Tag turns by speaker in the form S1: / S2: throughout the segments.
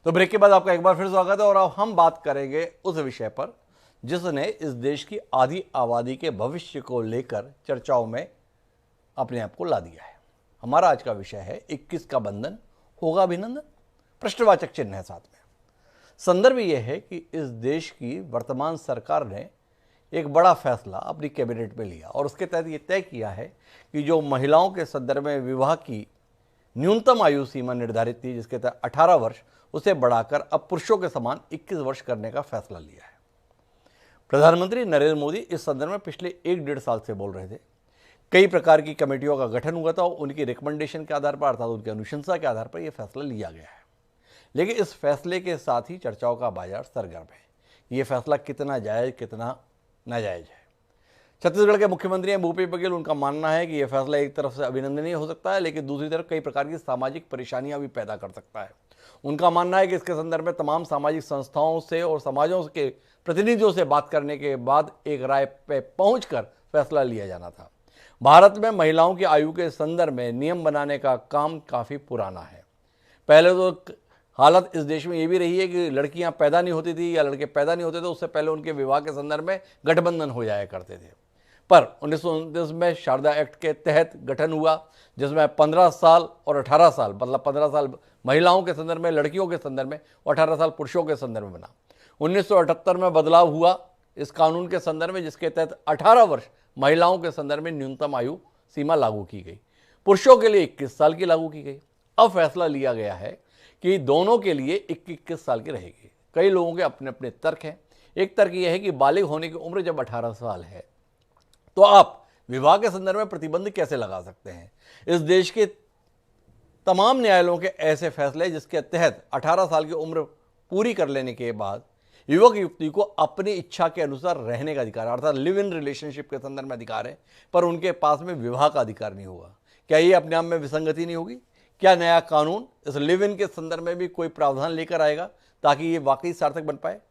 S1: तो ब्रेक के बाद आपका एक बार फिर स्वागत है और अब हम बात करेंगे उस विषय पर जिसने इस देश की आधी आबादी के भविष्य को लेकर चर्चाओं में अपने आप को ला दिया है। हमारा आज का विषय है 21 का बंधन होगा अभिनंदन, प्रश्नवाचक चिन्ह है साथ में। संदर्भ यह है कि इस देश की वर्तमान सरकार ने एक बड़ा फैसला अपनी कैबिनेट में लिया और उसके तहत ये तय किया है कि जो महिलाओं के संदर्भ में विवाह की न्यूनतम आयु सीमा निर्धारित थी, जिसके तहत 18 वर्ष, उसे बढ़ाकर अब पुरुषों के समान 21 वर्ष करने का फैसला लिया है। प्रधानमंत्री नरेंद्र मोदी इस संदर्भ में पिछले 1-1.5 साल से बोल रहे थे। कई प्रकार की कमेटियों का गठन हुआ था और उनकी रिकमेंडेशन के आधार पर, अर्थात उनकी अनुशंसा के आधार पर यह फैसला लिया गया है। लेकिन इस फैसले के साथ ही चर्चाओं का बाजार सरगर्म है। ये फैसला कितना जायज़, कितना नाजायज़ है। छत्तीसगढ़ के मुख्यमंत्री हैं भूपेश बघेल, उनका मानना है कि यह फैसला एक तरफ से अभिनंदनीय हो सकता है, लेकिन दूसरी तरफ कई प्रकार की सामाजिक परेशानियां भी पैदा कर सकता है। उनका मानना है कि इसके संदर्भ में तमाम सामाजिक संस्थाओं से और समाजों के प्रतिनिधियों से बात करने के बाद एक राय पे पहुंचकर फैसला लिया जाना था। भारत में महिलाओं की आयु के संदर्भ में नियम बनाने का काम काफ़ी पुराना है। पहले तो हालत इस देश में ये भी रही है कि लड़कियां पैदा नहीं होती थी या लड़के पैदा नहीं होते थे, उससे पहले उनके विवाह के संदर्भ में गठबंधन हो जाया करते थे। पर 1929 में शारदा एक्ट के तहत गठन हुआ, जिसमें 15 साल और 18 साल, मतलब 15 साल महिलाओं के संदर्भ में, लड़कियों के संदर्भ में, और 18 साल पुरुषों के संदर्भ में बना। 1978 में बदलाव हुआ इस कानून के संदर्भ में, जिसके तहत 18 वर्ष महिलाओं के संदर्भ में न्यूनतम आयु सीमा लागू की गई। पुरुषों के लिए 21 साल की लागू की गई। अब फैसला लिया गया है कि दोनों के लिए 21 साल की रहेगी। कई लोगों के अपने अपने तर्क हैं। एक तर्क यह है कि बालिग होने की उम्र जब 18 साल है तो आप विवाह के संदर्भ में प्रतिबंध कैसे लगा सकते हैं। इस देश के तमाम न्यायालयों के ऐसे फैसले जिसके तहत 18 साल की उम्र पूरी कर लेने के बाद युवक युवती को अपनी इच्छा के अनुसार रहने का अधिकार, अर्थात लिव इन रिलेशनशिप के संदर्भ में अधिकार है, पर उनके पास में विवाह का अधिकार नहीं होगा। क्या ये अपने आप में विसंगति नहीं होगी? क्या नया कानून इस लिव इन के संदर्भ में भी कोई प्रावधान लेकर आएगा ताकि ये वाकई सार्थक बन पाए?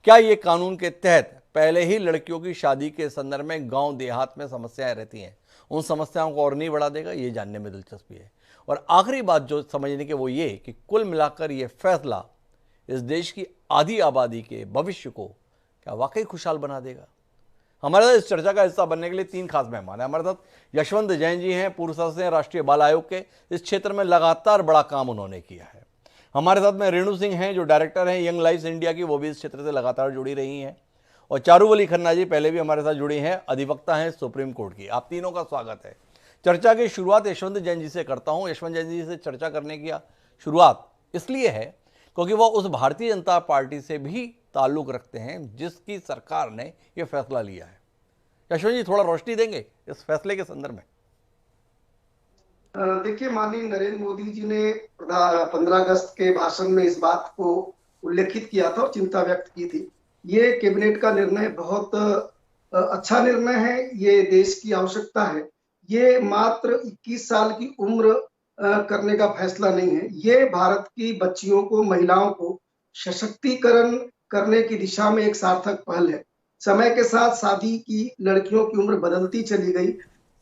S1: क्या ये कानून के तहत पहले ही लड़कियों की शादी के संदर्भ में गांव देहात में समस्याएं रहती हैं, उन समस्याओं को और नहीं बढ़ा देगा? ये जानने में दिलचस्पी है। और आखिरी बात जो समझने की वो ये कि कुल मिलाकर ये फैसला इस देश की आधी आबादी के भविष्य को क्या वाकई खुशहाल बना देगा? हमारे साथ इस चर्चा का हिस्सा बनने के लिए 3 खास मेहमान हैं। हमारे साथ यशवंत जैन जी हैं, पूर्व सदस्य हैं राष्ट्रीय बाल आयोग के। इस क्षेत्र में लगातार बड़ा काम उन्होंने किया है। हमारे साथ में रेणु सिंह हैं, जो डायरेक्टर हैं यंग लाइफ्स इंडिया की, वो भी इस क्षेत्र से लगातार जुड़ी रही हैं। और चारूवली खन्ना जी पहले भी हमारे साथ जुड़ी हैं, अधिवक्ता हैं सुप्रीम कोर्ट की। आप तीनों का स्वागत है। चर्चा की शुरुआत यशवंत जैन जी से करता हूं। यशवंत जैन जी से चर्चा करने की शुरुआत इसलिए है क्योंकि वह उस भारतीय जनता पार्टी से भी ताल्लुक रखते हैं जिसकी सरकार ने यह फैसला लिया है। यशवंत जी, थोड़ा रोशनी देंगे इस फैसले के संदर्भ में?
S2: देखिए, माननीय नरेंद्र मोदी जी ने 15 अगस्त के भाषण में इस बात को उल्लेखित किया था और चिंता व्यक्त की थी। ये कैबिनेट का निर्णय बहुत अच्छा निर्णय है। ये देश की आवश्यकता है। ये मात्र 21 साल की उम्र करने का फैसला नहीं है। ये भारत की बच्चियों को, महिलाओं को सशक्तिकरण करने की दिशा में एक सार्थक पहल है। समय के साथ शादी की लड़कियों की उम्र बदलती चली गई।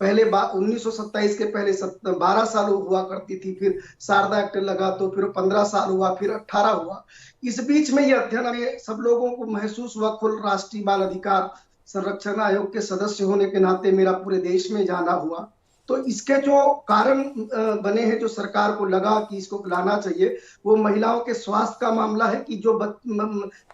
S2: पहले 1927 के पहले 12 साल हुआ करती थी, फिर शारदा एक्ट लगा तो फिर 15 साल हुआ, फिर 18 हुआ। इस बीच में यह अध्ययन हमें सब लोगों को महसूस हुआ। कुल राष्ट्रीय बाल अधिकार संरक्षण आयोग के सदस्य होने के नाते मेरा पूरे देश में जाना हुआ। तो इसके जो कारण बने हैं, जो सरकार को लगा कि इसको लाना चाहिए, वो महिलाओं के स्वास्थ्य का मामला है कि जो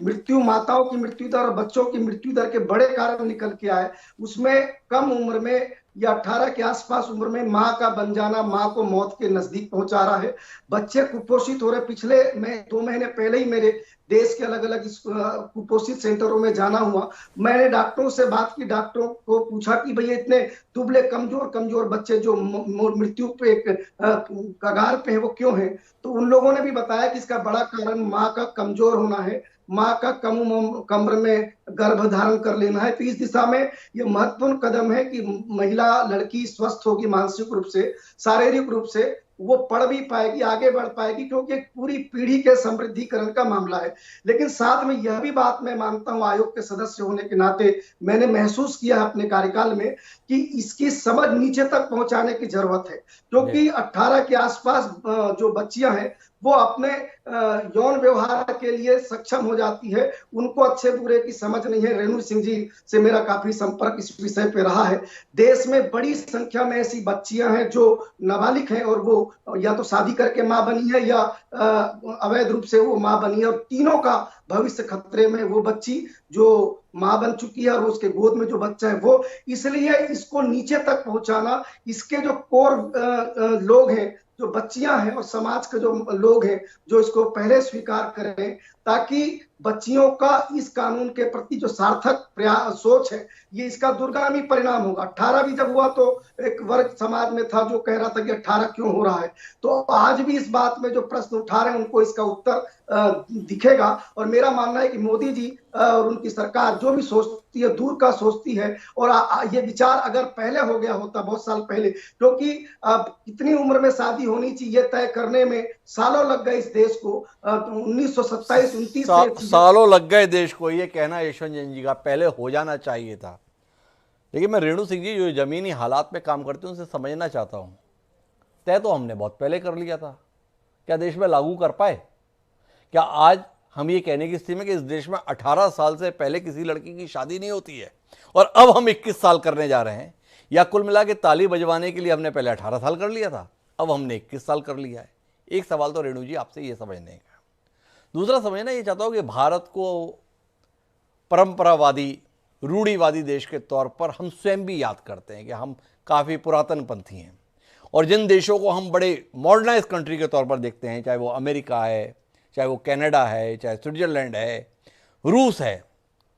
S2: मृत्यु, माताओं की मृत्यु दर और बच्चों की मृत्यु दर के बड़े कारण निकल के आए, उसमें कम उम्र में या 18 के आसपास उम्र में माँ का बन जाना माँ को मौत के नजदीक पहुंचा रहा है। बच्चे कुपोषित हो रहे। पिछले मैं 2 महीने पहले ही मेरे देश के अलग अलग कुपोषित सेंटरों में जाना हुआ। मैंने डॉक्टरों से बात की, डॉक्टरों को पूछा कि भैया इतने दुबले कमजोर बच्चे जो मृत्यु पे कगार पे है वो क्यों हैं? तो उन लोगों ने भी बताया कि इसका बड़ा कारण माँ का कमजोर होना है, माँ का कम उम्र में गर्भ धारण कर लेना है। तो इस दिशा में ये महत्वपूर्ण कदम है कि महिला, लड़की स्वस्थ होगी, मानसिक रूप से, शारीरिक रूप से वो पढ़ भी पाएगी, आगे बढ़ पाएगी, क्योंकि एक पूरी पीढ़ी के समृद्धिकरण का मामला है। लेकिन साथ में यह भी बात मैं मानता हूं, आयोग के सदस्य होने के नाते मैंने महसूस किया अपने कार्यकाल में कि इसकी समझ नीचे तक पहुंचाने की जरूरत है। क्योंकि 18 के आसपास जो बच्चियां हैं वो अपने यौन व्यवहार के लिए सक्षम हो जाती है। उनको अच्छे बुरे की समझ नहीं है। रेणु सिंह जी से मेरा काफी संपर्क इस विषय पे रहा है। देश में बड़ी संख्या में ऐसी बच्चियां हैं जो नाबालिग हैं और वो या तो शादी करके मां बनी है या अवैध रूप से वो मां बनी है, और तीनों का भविष्य खतरे में। वो बच्ची जो मां बन चुकी है और उसके गोद में जो बच्चा है वो, इसलिए इसको नीचे तक पहुंचाना, इसके जो कोर लोग हैं, जो बच्चियां हैं और समाज के जो लोग हैं, जो इसको पहले स्वीकार करें, ताकि बच्चियों का इस कानून के प्रति जो सार्थक प्रयास सोच है, ये इसका दूरगामी परिणाम होगा। 18 भी जब हुआ तो एक वर्ग समाज में था जो कह रहा था कि 18 क्यों हो रहा है, तो आज भी इस बात में जो प्रश्न उठा रहे हैं उनको इसका उत्तर दिखेगा। और मेरा मानना है कि मोदी जी और उनकी सरकार जो भी सोचती है दूर का सोचती है, और ये विचार अगर पहले हो गया होता, बहुत साल पहले, क्योंकि कितनी उम्र में शादी होनी चाहिए तय करने में सालों लग गए इस देश को। 1927-29
S1: सालों लग गए देश को, ये कहना यशवंत जैन जी का, पहले हो जाना चाहिए था। लेकिन मैं रेणु सिंह जी जो जमीनी हालात में काम करते हैं उनसे समझना चाहता हूँ। तय तो हमने बहुत पहले कर लिया था, क्या देश में लागू कर पाए? क्या आज हम ये कहने की स्थिति में कि इस देश में 18 साल से पहले किसी लड़की की शादी नहीं होती है और अब हम 21 साल करने जा रहे हैं? या कुल मिला के ताली बजवाने के लिए हमने पहले 18 साल कर लिया था, अब हमने 21 साल कर लिया है? एक सवाल तो रेणु जी आपसे ये समझने का। दूसरा समझना ये चाहता हूँ कि भारत को परंपरावादी, रूढ़िवादी देश के तौर पर हम स्वयं भी याद करते हैं कि हम काफ़ी पुरातन पंथी हैं, और जिन देशों को हम बड़े मॉडर्नाइज कंट्री के तौर पर देखते हैं, चाहे वो अमेरिका है, चाहे वो कनाडा है, चाहे स्विट्जरलैंड है, रूस है,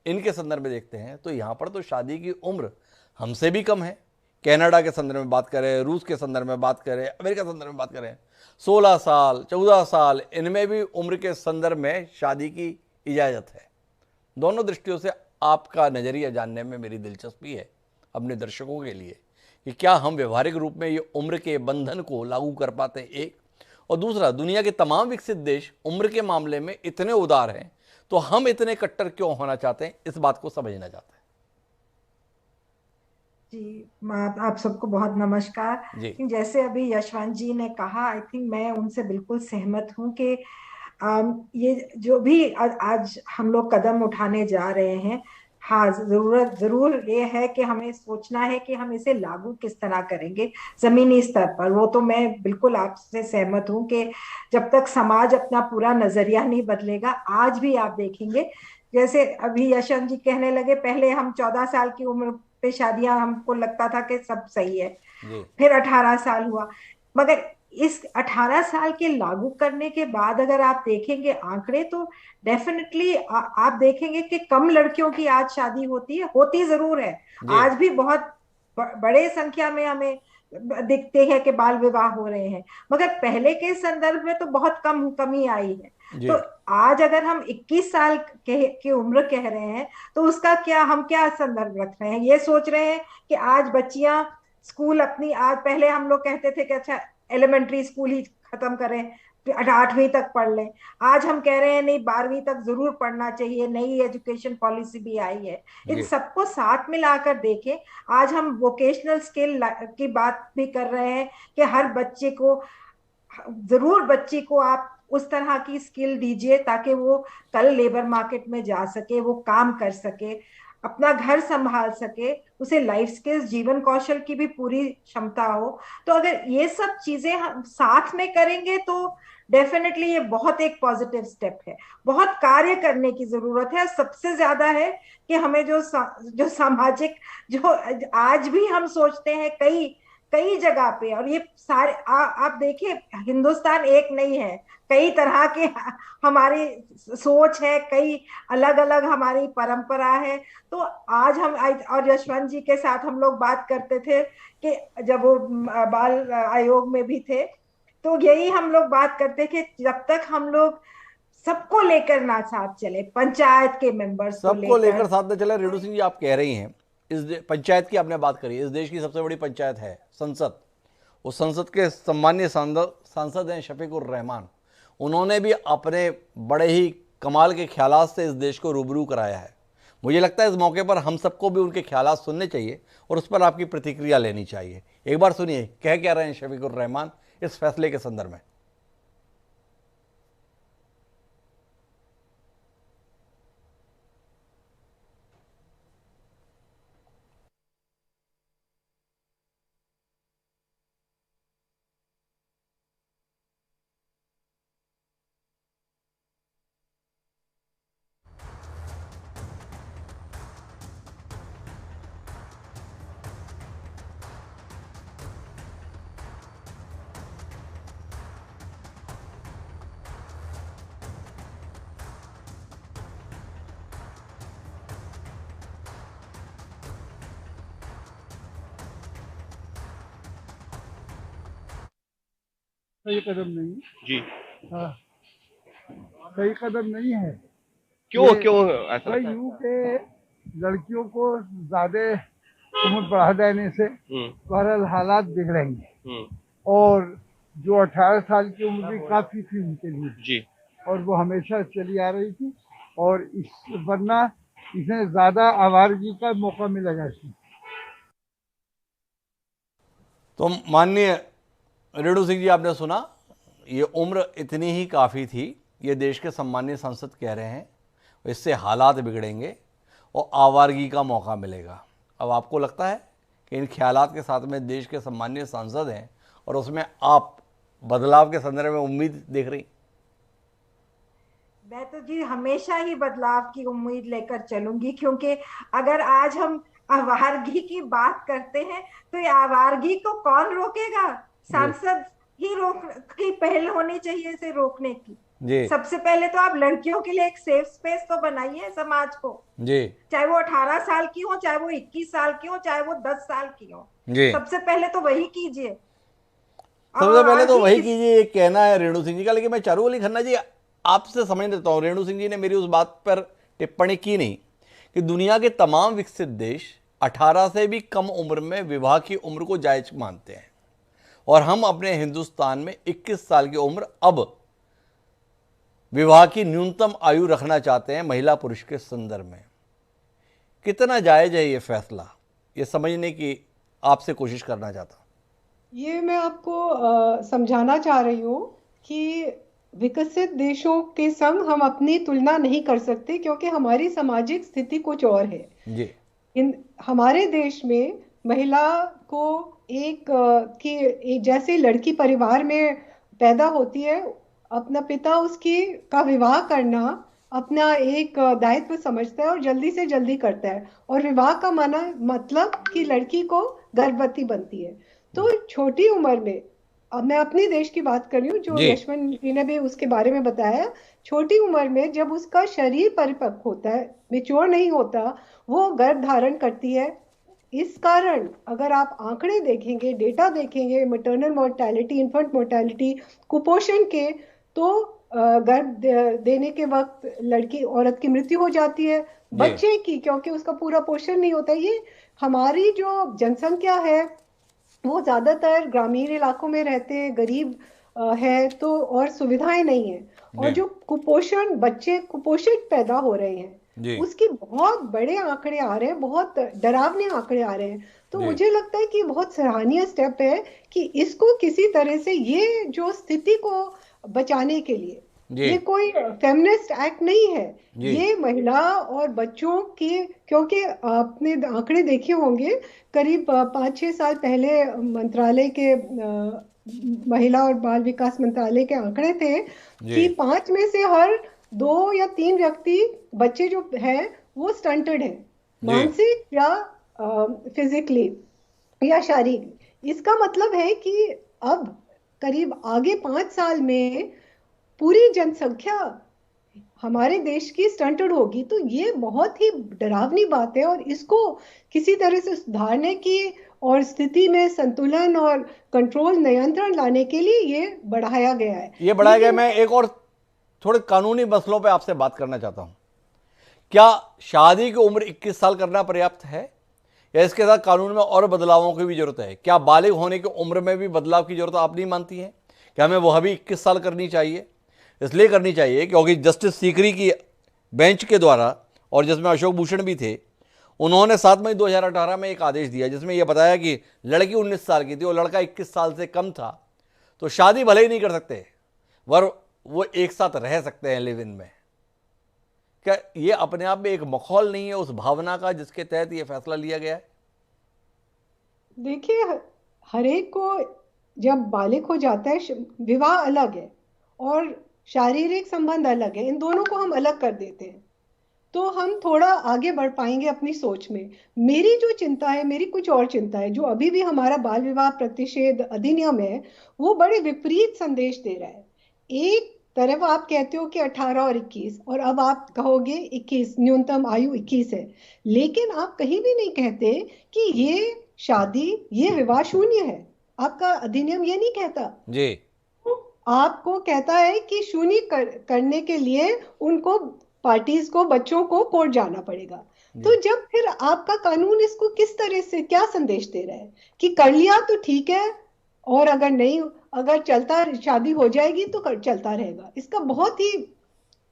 S1: इनके संदर्भ में देखते हैं तो यहाँ पर तो शादी की उम्र हमसे भी कम है। कनाडा के संदर्भ में बात करें, रूस के संदर्भ में बात करें, अमेरिका के संदर्भ में बात करें, 16 साल, 14 साल, इनमें भी उम्र के संदर्भ में शादी की इजाज़त है। दोनों दृष्टियों से आपका नज़रिया जानने में मेरी दिलचस्पी है अपने दर्शकों के लिए कि क्या हम व्यवहारिक रूप में ये उम्र के बंधन को लागू कर पाते हैं, एक, और दूसरा, दुनिया के तमाम विकसित देश उम्र के मामले में इतने उदार हैं तो हम इतने कट्टर क्यों होना चाहते हैं, इस बात को समझना चाहते हैं।
S3: जी, आप सबको बहुत नमस्कार। जैसे अभी यशवंत जी ने कहा, आई थिंक मैं उनसे बिल्कुल सहमत हूँ कि ये जो भी आज हम लोग कदम उठाने जा रहे हैं, हाँ, जरूर ये है कि हमें सोचना है कि हम इसे लागू किस तरह करेंगे जमीनी स्तर पर। वो तो मैं बिल्कुल आपसे सहमत हूँ कि जब तक समाज अपना पूरा नजरिया नहीं बदलेगा, आज भी आप देखेंगे जैसे अभी यशवंत जी कहने लगे, पहले हम 14 साल की उम्र पे शादियां, हमको लगता था कि सब सही है, फिर 18 साल हुआ। मगर इस 18 साल के लागू करने के बाद अगर आप देखेंगे आंकड़े, तो डेफिनेटली आप देखेंगे कि कम लड़कियों की आज शादी होती है, होती जरूर है। आज भी बहुत बड़े संख्या में हमें दिखते हैं कि बाल विवाह हो रहे हैं, मगर पहले के संदर्भ में तो बहुत कमी आई है। तो आज अगर हम 21 साल की उम्र कह रहे हैं तो उसका हम क्या संदर्भ रख रहे हैं? ये सोच रहे हैं कि आज बच्चियां स्कूल अपनी, आज पहले हम लोग कहते थे कि अच्छा एलिमेंट्री स्कूल ही खत्म करें, 8वीं तक पढ़ लें। आज हम कह रहे हैं नहीं, 12वीं तक जरूर पढ़ना चाहिए, नई एजुकेशन पॉलिसी भी आई है। इन सबको साथ मिलाकर देखें, आज हम वोकेशनल स्किल की बात भी कर रहे हैं कि हर बच्चे को, जरूर बच्चे को आप उस तरह की स्किल दीजिए ताकि वो कल लेबर मार्केट में जा सके, वो काम कर सके, अपना घर संभाल सके, उसे लाइफ स्किल्स, जीवन कौशल की भी पूरी क्षमता हो। तो अगर ये सब चीजें हम साथ में करेंगे तो डेफिनेटली ये बहुत एक पॉजिटिव स्टेप है। बहुत कार्य करने की जरूरत है। सबसे ज्यादा है कि हमें जो सामाजिक, जो आज भी हम सोचते हैं कई जगह पे, और ये सारे आप देखिए, हिंदुस्तान एक नहीं है, कई तरह के हमारी सोच है, कई अलग अलग हमारी परंपरा है। तो आज हम, और यशवंत जी के साथ हम लोग बात करते थे कि जब वो बाल आयोग में भी थे, तो यही हम लोग बात करते कि जब तक हम लोग सबको लेकर ना साथ चले, पंचायत के मेंबर्स
S1: सबको लेकर साथ में चले। रेणु सिंह जी, आप कह रही हैं, इस पंचायत की आपने बात करी, इस देश की सबसे बड़ी पंचायत है संसद। उस संसद के सम्मानीय सांसद हैं शफीकुर रहमान। उन्होंने भी अपने बड़े ही कमाल के ख्यालात से इस देश को रूबरू कराया है। मुझे लगता है इस मौके पर हम सबको भी उनके ख्यालात सुनने चाहिए और उस पर आपकी प्रतिक्रिया लेनी चाहिए। एक बार सुनिए, कह क्या रहे हैं शफीकुर रहमान इस फैसले के संदर्भ में।
S4: सही कदम नहीं
S5: जी।
S4: हाँ, सही कदम नहीं है।
S5: क्यों क्यों ऐसा
S4: भाई
S5: लगता है?
S4: यूं के लड़कियों को ज्यादा उम्र बढ़ा देने से बहरहाल हालात बिगड़ेंगे और जो 18 साल की उम्र भी काफी थी उनके लिए
S5: जी, और
S4: वो हमेशा चली आ रही थी और इस वरना इसे ज्यादा आवारगी का मौका मिलेगा इसमें।
S1: तो माननीय रेणु सिंह जी, आपने सुना, ये उम्र इतनी ही काफ़ी थी। ये देश के सम्मानीय सांसद कह रहे हैं इससे हालात बिगड़ेंगे और आवारगी का मौका मिलेगा। अब आपको लगता है कि इन ख्यालात के साथ में देश के सम्मानीय सांसद हैं और उसमें आप बदलाव के संदर्भ में उम्मीद देख रही?
S3: मैं तो जी हमेशा ही बदलाव की उम्मीद लेकर चलूंगी, क्योंकि अगर आज हम आवारगी की बात करते हैं तो ये आवारगी को कौन रोकेगा? सांसद ही रोक की पहल होनी चाहिए इसे रोकने की।
S1: जी।
S3: सबसे पहले तो आप लड़कियों के लिए एक सेफ स्पेस तो बनाइए समाज को
S1: जी।
S3: चाहे वो 18 साल की हो, चाहे वो 21 साल की हो, चाहे वो 10 साल की हो।
S1: जी।
S3: सबसे पहले तो वही कीजिए।
S1: सबसे पहले तो वही कीजिए, ये कहना है रेणु सिंह जी का। लेकिन मैं चारू अली खन्ना जी आपसे समझ लेता हूँ, रेणु सिंह जी ने मेरी उस बात पर टिप्पणी की नहीं कि दुनिया के तमाम विकसित देश 18 से भी कम उम्र में विवाह की उम्र को जायज मानते हैं और हम अपने हिंदुस्तान में 21 साल की उम्र अब विवाह की न्यूनतम आयु रखना चाहते हैं महिला पुरुष के संदर्भ में। कितना जायज है ये फैसला, ये समझने की आपसे कोशिश करना चाहता हूँ।
S6: ये मैं आपको समझाना चाह रही हूँ कि विकसित देशों के संग हम अपनी तुलना नहीं कर सकते, क्योंकि हमारी सामाजिक स्थिति कुछ और है जी। हमारे देश में महिला को एक जैसे लड़की परिवार में पैदा होती है, अपना पिता उसकी का विवाह करना अपना एक दायित्व समझता है और जल्दी से जल्दी करता है, और विवाह का मतलब कि लड़की को गर्भवती बनती है। तो छोटी उम्र में, अब मैं अपने देश की बात कर रही हूँ, जो यशवंत जी ने भी उसके बारे में बताया, छोटी उम्र में जब उसका शरीर परिपक्व होता है, मैच्योर नहीं होता, वो गर्भ धारण करती है। इस कारण अगर आप आंकड़े देखेंगे, डेटा देखेंगे, मैटरनल मोर्टेलिटी, इन्फेंट मोर्टेलिटी, कुपोषण के, तो गर्भ देने के वक्त लड़की औरत की मृत्यु हो जाती है, बच्चे की, क्योंकि उसका पूरा पोषण नहीं होता। ये हमारी जो जनसंख्या है वो ज्यादातर ग्रामीण इलाकों में रहते हैं, गरीब है, तो और सुविधाएं नहीं है, और जो कुपोषण, बच्चे कुपोषित पैदा हो रहे हैं, उसके बहुत बड़े आंकड़े आ रहे हैं, बहुत डरावने आंकड़े आ रहे हैं। तो मुझे लगता है कि बहुत सराहनीय स्टेप है कि इसको किसी तरह से, ये जो स्थिति को बचाने के लिए, ये कोई फेमिनिस्ट एक्ट नहीं है, ये महिला और बच्चों के, क्योंकि आपने आंकड़े देखे होंगे, करीब 5-6 साल पहले मंत्रालय के महिला और बाल विकास मंत्रालय के आंकड़े थे कि 5 में से हर 2 या 3 व्यक्ति, बच्चे जो है, वो स्टंटेड है, मानसिक या फिजिकली या शारीरिक। इसका मतलब है कि अब करीब आगे 5 साल में पूरी जनसंख्या हमारे देश की स्टंटेड होगी। तो ये बहुत ही डरावनी बात है, और इसको किसी तरह से सुधारने की और स्थिति में संतुलन और कंट्रोल, नियंत्रण लाने के लिए ये बढ़ाया गया है।
S1: ये बढ़ाया गया। मैं एक और थोड़े कानूनी मसलों पे आपसे बात करना चाहता हूं। क्या शादी की उम्र 21 साल करना पर्याप्त है, या इसके साथ कानून में और बदलावों की भी जरूरत है? क्या बालिग होने की उम्र में भी बदलाव की जरूरत आप नहीं मानती हैं? क्या हमें वह भी 21 साल करनी चाहिए? इसलिए करनी चाहिए क्योंकि जस्टिस सीकरी की बेंच के द्वारा, और जिसमें अशोक भूषण भी थे, उन्होंने 7 मई 2018 में एक आदेश दिया जिसमें यह बताया कि लड़की 19 साल की थी और लड़का 21 साल से कम था, तो शादी भले ही नहीं कर सकते, वर वो एक साथ रह सकते हैं लिव इन में। क्या ये अपने आप में एक मखौल नहीं है उस भावना का जिसके तहत ये फैसला लिया गया है?
S6: देखिए, हर एक को जब बालिग हो जाता है, विवाह अलग है और शारीरिक संबंध अलग है, इन दोनों को हम अलग कर देते हैं, तो हम थोड़ा आगे बढ़ पाएंगे अपनी सोच में। मेरी जो चिंता है, मेरी कुछ और चिंता है। जो अभी भी हमारा बाल विवाह प्रतिषेध अधिनियम है, वो बड़े विपरीत संदेश दे रहा है। एक तरफ आप कहते हो कि 18 और 21, और अब आप कहोगे 21, न्यूनतम आयु 21 है, लेकिन आप कहीं भी नहीं कहते कि ये शादी, ये विवाह शून्य है। आपका अधिनियम ये नहीं कहता जी। तो आपको कहता है कि शून्य करने के लिए उनको पार्टीज को, बच्चों को कोर्ट जाना पड़ेगा। तो जब फिर आपका कानून इसको किस तरह से क्या संदेश दे रहा है कि कर लिया तो ठीक है, और अगर नहीं, अगर चलता शादी हो जाएगी तो चलता रहेगा। इसका बहुत ही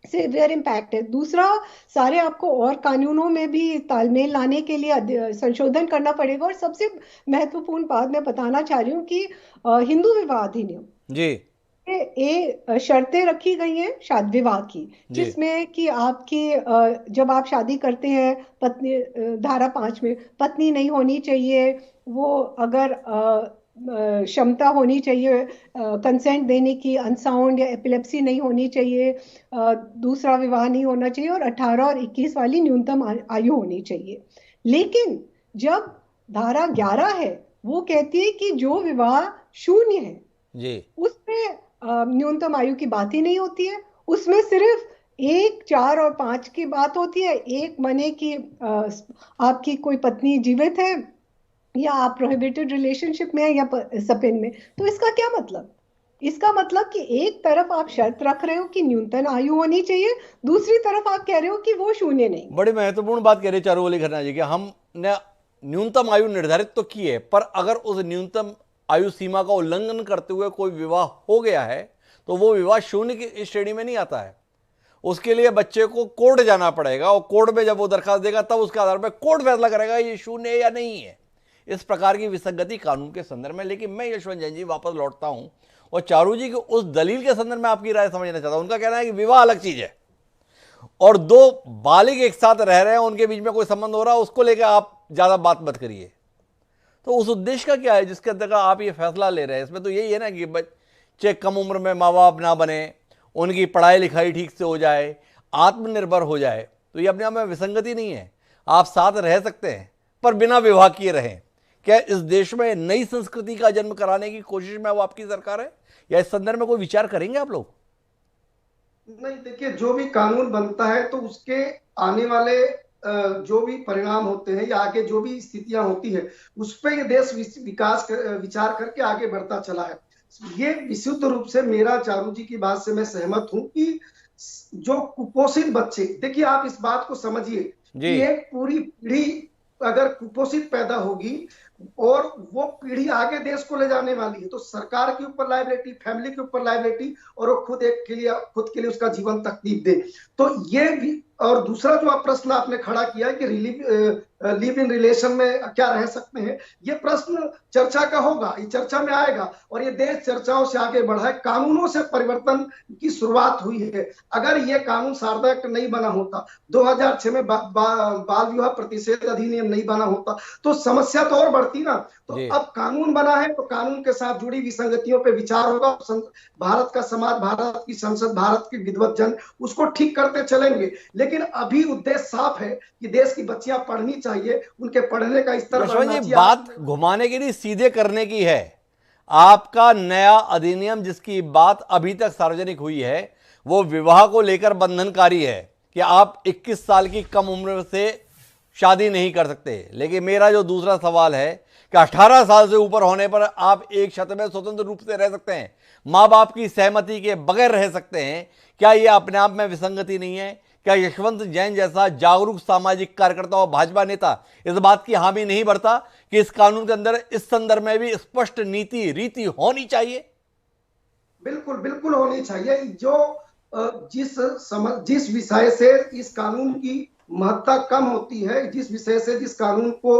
S6: सीवियर इम्पैक्ट है। दूसरा, सारे आपको और कानूनों में भी तालमेल लाने के लिए संशोधन करना पड़ेगा। और सबसे महत्वपूर्ण बात मैं बताना चाह रही हूँ कि हिंदू विवाह अधिनियम
S1: जी
S6: ये शर्तें रखी गई हैं शादी विवाह की, जिसमें कि आपकी जब आप शादी करते हैं, पत्नी, धारा 5 में पत्नी नहीं होनी चाहिए, वो अगर क्षमता होनी चाहिए कंसेंट देने की, अनसाउंड या एपिलेप्सी नहीं होनी चाहिए, दूसरा विवाह नहीं होना चाहिए, और 18 और 21 वाली न्यूनतम आयु होनी चाहिए। लेकिन जब धारा 11 है वो कहती है कि जो विवाह शून्य है
S1: जी,
S6: उसमें न्यूनतम आयु की बात ही नहीं होती है। उसमें सिर्फ 1, 4 और 5 की बात होती है। एक मने कि आपकी कोई पत्नी जीवित है, या आप प्रोहिबिटेड रिलेशनशिप में है, या सपिन में। तो इसका क्या मतलब? इसका मतलब कि एक तरफ आप शर्त रख रहे हो कि न्यूनतम आयु होनी चाहिए, दूसरी तरफ आप कह रहे हो कि वो शून्य नहीं।
S1: बड़ी महत्वपूर्ण बात कह रहे चारुवली खन्ना जी कि हमने न्यूनतम आयु निर्धारित तो की है, पर अगर उस न्यूनतम आयु सीमा का उल्लंघन करते हुए कोई विवाह हो गया है तो वो विवाह शून्य की इस श्रेणी में नहीं आता है। उसके लिए बच्चे को कोर्ट जाना पड़ेगा, और कोर्ट में जब वो दरखास्त देगा तब उसके आधार पर कोर्ट फैसला करेगा ये शून्य है या नहीं है। इस प्रकार की विसंगति कानून के संदर्भ में। लेकिन मैं यशवंत जैन जी वापस लौटता हूं और चारू जी की उस दलील के संदर्भ में आपकी राय समझना चाहता हूं। उनका कहना है कि विवाह अलग चीज है और दो बालिग एक साथ रह रहे हैं, उनके बीच में कोई संबंध हो रहा है, उसको लेकर आप ज्यादा बात मत करिए। तो उस उद्देश्य का क्या है जिसके अंतर्गत आप ये फैसला ले रहे हैं? इसमें तो यही है ना कि बच्चे कम उम्र में माँ बाप ना बने, उनकी पढ़ाई लिखाई ठीक से हो जाए, आत्मनिर्भर हो जाए। तो ये अपने आप में विसंगति नहीं है। आप साथ रह सकते हैं पर बिना विवाह किए रहें। क्या इस देश में नई संस्कृति का जन्म कराने की कोशिश में वो आपकी सरकार है, या इस संदर्भ में कोई विचार करेंगे आप लोग?
S2: नहीं, देखिए, जो भी कानून बनता है तो उसके आने वाले जो भी परिणाम होते हैं या आगे जो भी स्थितियां होती है उस पर ये देश विचार करके आगे बढ़ता चला है। ये विशुद्ध रूप से मेरा चारू जी की बात से मैं सहमत हूं कि जो कुपोषित बच्चे, देखिए आप इस बात को समझिए कि एक पूरी पीढ़ी अगर कुपोषित पैदा होगी और वो पीढ़ी आगे देश को ले जाने वाली है, तो सरकार के ऊपर लायबिलिटी, फैमिली के ऊपर लायबिलिटी, और वो खुद के लिए उसका जीवन तकलीफ दे। तो ये भी, और दूसरा जो प्रश्न आपने खड़ा किया है कि लिव इन रिलेशन में क्या रह सकते हैं, ये प्रश्न चर्चा का होगा, ये चर्चा में आएगा और ये देश चर्चाओं से आगे बढ़ा है। कानूनों से परिवर्तन की शुरुआत हुई है। अगर ये कानून शारदा एक्ट नहीं बना होता, 2006 में बाल विवाह प्रतिषेध अधिनियम नहीं बना होता, तो समस्या तो और बढ़ती ना। तो अब कानून बना है तो कानून के साथ जुड़ी विसंगतियों पे विचार होगा। भारत का समाज, भारत की संसद, भारत के विद्वत जन उसको ठीक करते चलेंगे। लेकिन अभी उद्देश्य साफ है कि देश की बच्चियां पढ़नी चाहिए, उनके पढ़ने का स्तर बढ़ना चाहिए।
S1: बात घुमाने के लिए सीधे करने की है। आपका नया अधिनियम जिसकी बात अभी तक सार्वजनिक हुई है वो विवाह को लेकर बंधनकारी है कि आप 21 साल की कम उम्र से शादी नहीं कर सकते। लेकिन मेरा जो दूसरा सवाल है कि 18 साल से ऊपर होने पर आप एक छत में स्वतंत्र रूप से रह सकते हैं, माँ बाप की सहमति के बगैर रह सकते हैं। क्या यह अपने आप में विसंगति नहीं है? क्या यशवंत जैन जैसा जागरूक सामाजिक कार्यकर्ता और भाजपा नेता इस बात की हामी नहीं भरता कि इस कानून के अंदर इस संदर्भ में भी स्पष्ट नीति रीति होनी चाहिए?
S2: बिल्कुल बिल्कुल होनी चाहिए। जो जिस विषय से इस कानून की महत्ता कम होती है, जिस विषय से जिस कानून को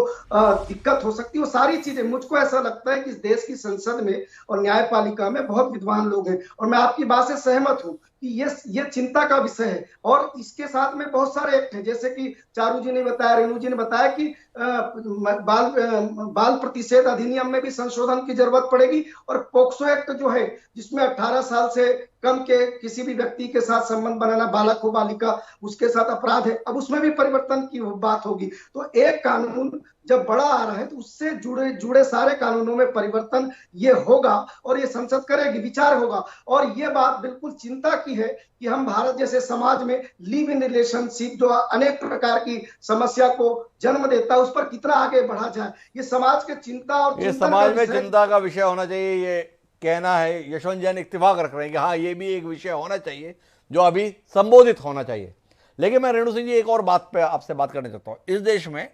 S2: दिक्कत हो सकती है, वो सारी चीजें, मुझको ऐसा लगता है कि इस देश की संसद में और न्यायपालिका में बहुत विद्वान लोग हैं और मैं आपकी बात से सहमत हूं कि ये चिंता का विषय है। और इसके साथ में बहुत सारे एक्ट हैं, जैसे कि चारू जी ने बताया, रेणु जी ने बताया कि बाल प्रतिषेध अधिनियम में भी संशोधन की जरूरत पड़ेगी। और पोक्सो एक्ट जो है जिसमें 18 साल से कम के किसी भी व्यक्ति के साथ संबंध बनाना, बालक हो बालिका, उसके साथ अपराध है, अब उसमें भी परिवर्तन की बात होगी। तो एक कानून जब बड़ा आ रहा है तो उससे जुड़े सारे कानूनों में परिवर्तन ये होगा और ये संसद करेगी, विचार होगा। और ये बात बिल्कुल चिंता की है कि हम भारत जैसे समाज में लिव इन रिलेशनशिप जो अनेक प्रकार की समस्या को जन्म देता है उस पर कितना आगे बढ़ा जाए, ये समाज के चिंता और
S1: ये समाज में चिंता का विषय होना चाहिए। ये कहना है, यशवंत जैन इत्तेफाक रख रहे हैं कि हाँ ये भी एक विषय होना चाहिए जो अभी संबोधित होना चाहिए। लेकिन मैं रेणु सिंह जी एक और बात पे आपसे बात करना चाहता हूँ। इस देश में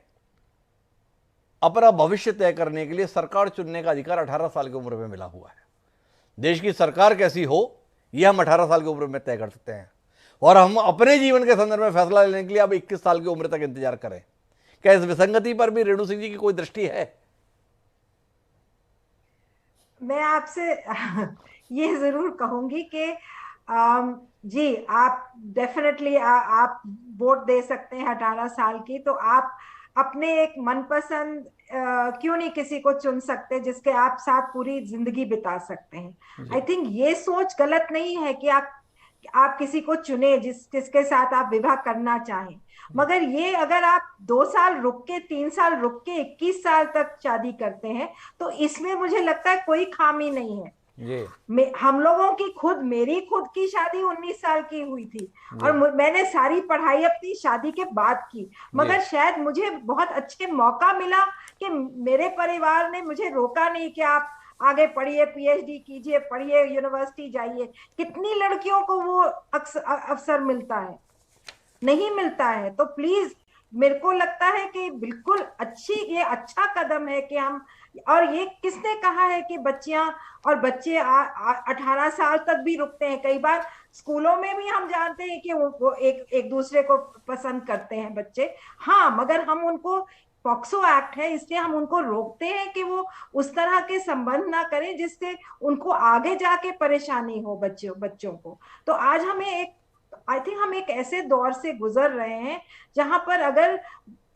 S1: अपना भविष्य तय करने के लिए सरकार चुनने का अधिकार 18 साल की उम्र में मिला हुआ है। देश की सरकार कैसी हो यह हम 18 साल की उम्र में तय कर सकते हैं, और हम अपने जीवन के संदर्भ में फैसला लेने के लिए अब 21 साल की उम्र तक इंतजार करें। क्या इस विसंगति पर भी रेणु सिंह जी की कोई दृष्टि है?
S3: मैं आपसे ये जरूर कहूंगी कि जी आप डेफिनेटली आप वोट दे सकते हैं 18 साल की, तो आप अपने एक मनपसंद क्यों नहीं किसी को चुन सकते जिसके आप साथ पूरी जिंदगी बिता सकते हैं। आई थिंक ये सोच गलत नहीं है कि आप किसी को चुने जिसके साथ आप विवाह करना चाहें, मगर ये अगर आप 2 साल रुक के 3 साल रुक के 21 साल तक शादी करते हैं तो इसमें मुझे लगता है कोई खामी नहीं है। हम लोगों की मेरी खुद की शादी 19 साल की हुई थी और मैंने सारी पढ़ाई अपनी शादी के बाद की, मगर शायद मुझे बहुत अच्छे मौका मिला कि मेरे परिवार ने मुझे रोका नहीं कि आप आगे पढ़िए, पीएचडी कीजिए, पढ़िए, यूनिवर्सिटी जाइए। कितनी लड़कियों को वो अवसर मिलता है? नहीं मिलता है। तो प्लीज मेरे को लगता है कि बिल्कुल ये अच्छा कदम है कि हम, और ये किसने कहा है कि बच्चियां और बच्चे 18 साल तक भी रुकते हैं? कई बार स्कूलों में भी हम जानते हैं कि वो एक दूसरे को पसंद करते हैं बच्चे, हाँ, मगर हम उनको, पॉक्सो एक्ट है इसलिए हम उनको रोकते हैं कि वो उस तरह के संबंध ना करें जिससे उनको आगे जाके परेशानी हो बच्चों को। तो आज आई थिंक हम एक ऐसे दौर से गुजर रहे हैं जहां पर अगर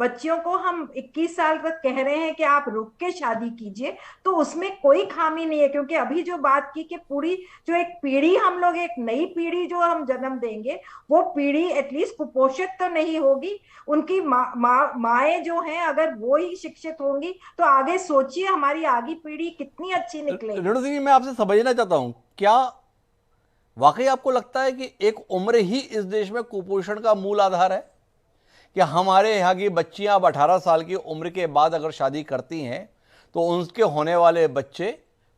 S3: बच्चियों को हम 21 साल तक कह रहे हैं कि आप रुक के शादी कीजिए तो उसमें कोई खामी नहीं है, क्योंकि अभी जो बात की कि पूरी जो एक पीढ़ी हम लोग, एक नई पीढ़ी जो हम जन्म देंगे, वो पीढ़ी एटलीस्ट कुपोषित तो नहीं होगी। उनकी माएँ जो हैं अगर वो ही शिक्षित होंगी तो आगे सोचिए हमारी आगे पीढ़ी कितनी अच्छी निकलेगी।
S1: रेणु सिंह, मैं आपसे समझना चाहता हूँ, क्या वाकई आपको लगता है कि एक उम्र ही इस देश में कुपोषण का मूल आधार है? कि हमारे यहाँ की बच्चियाँ अब 18 साल की उम्र के बाद अगर शादी करती हैं तो उनके होने वाले बच्चे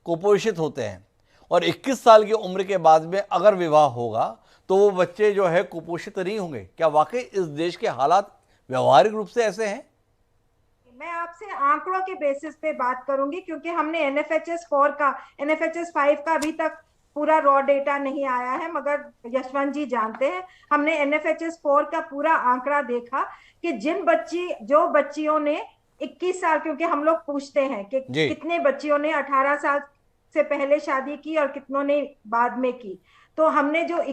S1: कुपोषित होते हैं, और 21 साल की उम्र के बाद में अगर विवाह होगा तो वो बच्चे जो है कुपोषित नहीं होंगे? क्या वाकई इस देश के हालात व्यवहारिक रूप से ऐसे हैं?
S3: मैं आपसे आंकड़ों के बेसिस पे बात करूंगी, क्योंकि हमने NFHS 4 का, NFHS 5 का अभी तक पूरा रॉ डेटा नहीं आया है, मगर यशवंत जी जानते हैं हमने NFHS 4 का पूरा आंकड़ा देखा कि जो बच्चियों ने 21 साल, क्योंकि हम लोग पूछते हैं कि कितने बच्चियों ने 18 साल से पहले शादी की और कितनों ने बाद में की, तो हमने जो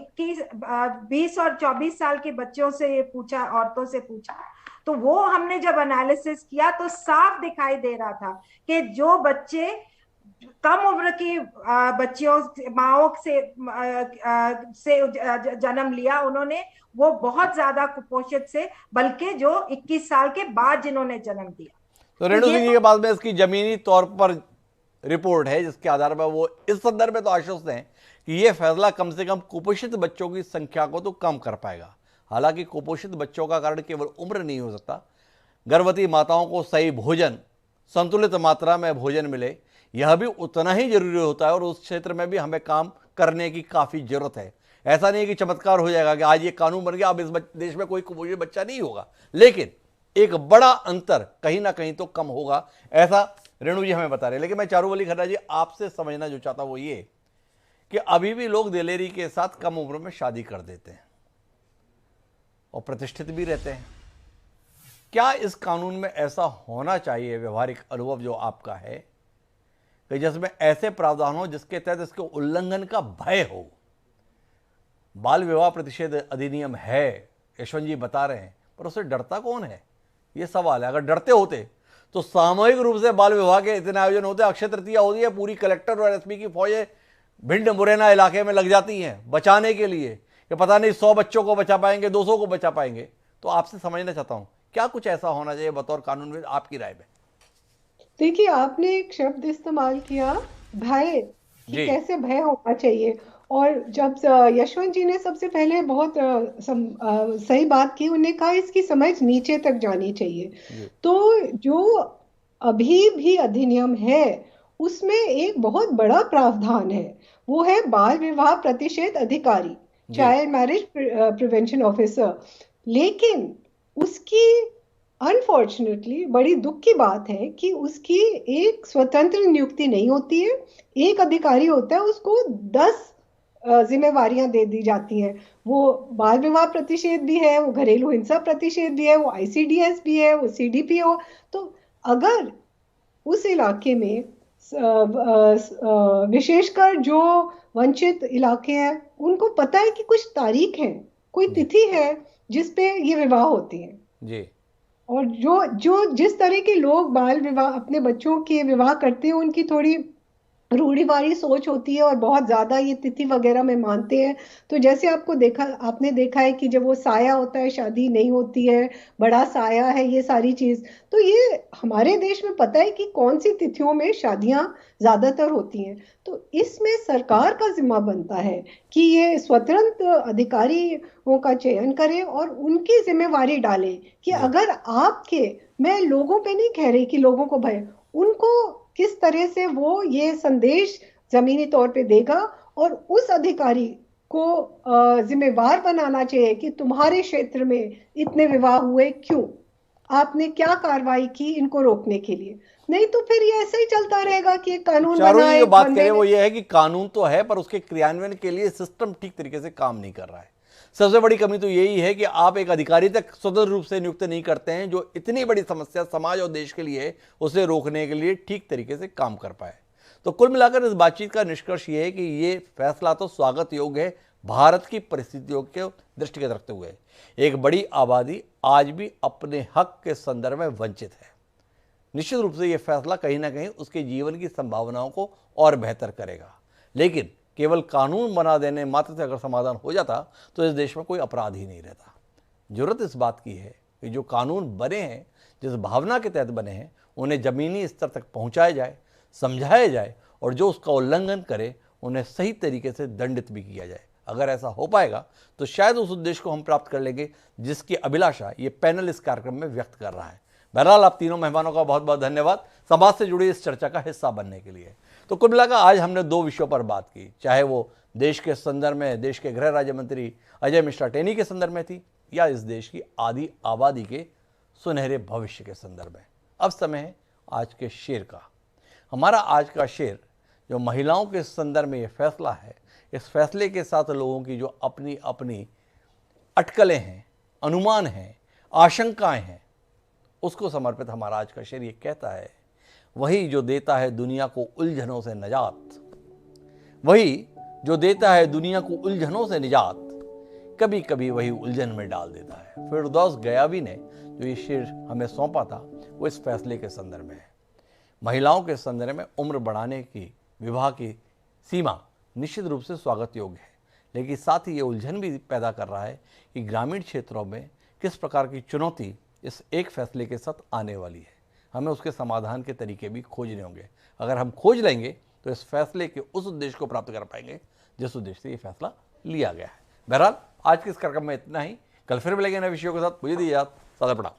S3: 20 और 24 साल के बच्चों से पूछा, औरतों से पूछा, तो वो हमने जब एनालिसिस किया तो साफ दिखाई दे रहा था कि जो बच्चे कम उम्र की बच्चियों, माओं से जन्म लिया, उन्होंने वो बहुत ज्यादा कुपोषित से, बल्कि जो 21 साल के बाद जिन्होंने जन्म दिया।
S1: तो रेणु सिंह जी के बाद में इसकी जमीनी तौर पर रिपोर्ट है जिसके आधार पर वो इस संदर्भ में तो आश्वस्त हैं कि ये फैसला कम से कम कुपोषित बच्चों की संख्या को तो कम कर पाएगा। हालांकि कुपोषित बच्चों का कारण केवल उम्र नहीं हो सकता, गर्भवती माताओं को सही भोजन, संतुलित मात्रा में भोजन मिले, यह भी उतना ही जरूरी होता है, और उस क्षेत्र में भी हमें काम करने की काफ़ी ज़रूरत है। ऐसा नहीं कि चमत्कार हो जाएगा कि आज ये कानून बन गया अब इस देश में कोई कुपोषित बच्चा नहीं होगा, लेकिन एक बड़ा अंतर कहीं ना कहीं तो कम होगा, ऐसा रेणु जी हमें बता रहे हैं। लेकिन मैं चारूवली खन्ना जी आपसे समझना जो चाहता हूँ वो ये कि अभी भी लोग दिलेरी के साथ कम उम्र में शादी कर देते हैं और प्रतिष्ठित भी रहते हैं। क्या इस कानून में ऐसा होना चाहिए, व्यवहारिक अनुभव जो आपका है, कि जिसमें ऐसे प्रावधान हो जिसके तहत इसके उल्लंघन का भय हो? बाल विवाह प्रतिषेध अधिनियम है, यशवंत जी बता रहे हैं, पर उससे डरता कौन है, ये सवाल है। अगर डरते होते तो सामूहिक रूप से बाल विवाह के इतने आयोजन होते, अक्षय तृतीया होती है, पूरी कलेक्टर और एसपी की फौजें भिंड मुरैना इलाके में लग जाती हैं बचाने के लिए, कि पता नहीं 100 बच्चों को बचा पाएंगे, 200 को बचा पाएंगे। तो आपसे समझना चाहता हूं, क्या कुछ ऐसा होना चाहिए बतौर कानून में, आपकी राय में?
S6: देखिए, आपने एक शब्द इस्तेमाल किया, भय, कि कैसे भय होना चाहिए, और जब यशवंत जी ने सबसे पहले बहुत सही बात की, उन्होंने कहा इसकी समझ नीचे तक जानी चाहिए। तो जो अभी भी अधिनियम है उसमें एक बहुत बड़ा प्रावधान है, वो है बाल विवाह प्रतिषेध अधिकारी, चाइल्ड मैरिज प्रिवेंशन ऑफिसर। लेकिन उसकी अनफॉर्चुनेटली बड़ी दुख की बात है कि उसकी एक स्वतंत्र नियुक्ति नहीं होती है। एक अधिकारी होता है, उसको 10 जिम्मेवारियां दे दी जाती हैं। वो बाल विवाह प्रतिषेध भी है, वो घरेलू हिंसा प्रतिषेध भी है, वो ICDS भी है, वो CDPO। तो अगर उस इलाके में विशेषकर जो वंचित इलाके हैं, उनको पता है कि कुछ तारीख है, कोई तिथि है जिसपे ये विवाह होती है
S1: जी,
S6: और जो जो जिस तरह के लोग बाल विवाह अपने बच्चों के विवाह करते हैं, उनकी थोड़ी रूढ़िवादी सोच होती है और बहुत ज्यादा ये तिथि वगैरह में मानते हैं। तो जैसे आपने देखा है कि जब वो साया होता है, शादी नहीं होती है, बड़ा साया है, ये सारी चीज। तो ये हमारे देश में पता है कि कौन सी तिथियों में शादियां ज्यादातर होती हैं। तो इसमें सरकार का जिम्मा बनता है कि ये स्वतंत्र अधिकारियों का चयन करे और उनकी जिम्मेवारी डाले कि अगर आपके, मैं लोगों पे नहीं कह रही कि लोगों को भय, उनको किस तरह से वो ये संदेश जमीनी तौर पे देगा और उस अधिकारी को जिम्मेवार बनाना चाहिए कि तुम्हारे क्षेत्र में इतने विवाह हुए, क्यों, आपने क्या कार्रवाई की इनको रोकने के लिए। नहीं तो फिर ये ऐसे ही चलता रहेगा कि एक कानून बना है।
S1: जो बात करें वो ये है कि कानून तो है पर उसके क्रियान्वयन के लिए सिस्टम ठीक तरीके से काम नहीं कर रहा है। सबसे बड़ी कमी तो यही है कि आप एक अधिकारी तक स्वतंत्र रूप से नियुक्त नहीं करते हैं जो इतनी बड़ी समस्या समाज और देश के लिए, उसे रोकने के लिए ठीक तरीके से काम कर पाए। तो कुल मिलाकर इस बातचीत का निष्कर्ष ये है कि ये फैसला तो स्वागत योग्य है भारत की परिस्थितियों के दृष्टिगत रखते हुए। एक बड़ी आबादी आज भी अपने हक के संदर्भ में वंचित है। निश्चित रूप से यह फैसला कहीं ना कहीं उसके जीवन की संभावनाओं को और बेहतर करेगा। लेकिन केवल कानून बना देने मात्र से अगर समाधान हो जाता तो इस देश में कोई अपराध ही नहीं रहता। जरूरत इस बात की है कि जो कानून बने हैं, जिस भावना के तहत बने हैं, उन्हें ज़मीनी स्तर तक पहुंचाया जाए, समझाया जाए और जो उसका उल्लंघन करे उन्हें सही तरीके से दंडित भी किया जाए। अगर ऐसा हो पाएगा तो शायद उस उद्देश्य को हम प्राप्त कर लेंगे जिसकी अभिलाषा ये पैनल इस कार्यक्रम में व्यक्त कर रहा है। बहरहाल आप तीनों मेहमानों का बहुत बहुत धन्यवाद समाज से जुड़ी इस चर्चा का हिस्सा बनने के लिए। तो कुल मिलाकर आज हमने दो विषयों पर बात की, चाहे वो देश के संदर्भ में देश के गृह राज्य मंत्री अजय मिश्रा टेनी के संदर्भ में थी या इस देश की आधी आबादी के सुनहरे भविष्य के संदर्भ में। अब समय है आज के शेर का। हमारा आज का शेर जो महिलाओं के संदर्भ में ये फैसला है, इस फैसले के साथ लोगों की जो अपनी अपनी अटकलें हैं, अनुमान हैं, आशंकाएं हैं, उसको समर्पित हमारा आज का शेर ये कहता है, वही जो देता है दुनिया को उलझनों से निजात, वही जो देता है दुनिया को उलझनों से निजात, कभी कभी वही उलझन में डाल देता है। फिरदौस गयावी ने जो ये शेर हमें सौंपा था वो इस फैसले के संदर्भ में है। महिलाओं के संदर्भ में उम्र बढ़ाने की विवाह की सीमा निश्चित रूप से स्वागत योग्य है, लेकिन साथ ही ये उलझन भी पैदा कर रहा है कि ग्रामीण क्षेत्रों में किस प्रकार की चुनौती इस एक फैसले के साथ आने वाली है। हमें उसके समाधान के तरीके भी खोजने होंगे। अगर हम खोज लेंगे तो इस फैसले के उस उद्देश्य को प्राप्त कर पाएंगे जिस उद्देश्य से ये फैसला लिया गया है। बहरहाल आज के इस कार्यक्रम में इतना ही। कल फिर मिलेंगे नए विषयों के साथ। मुझे दीजिए इजाजत। सादर प्रणाम।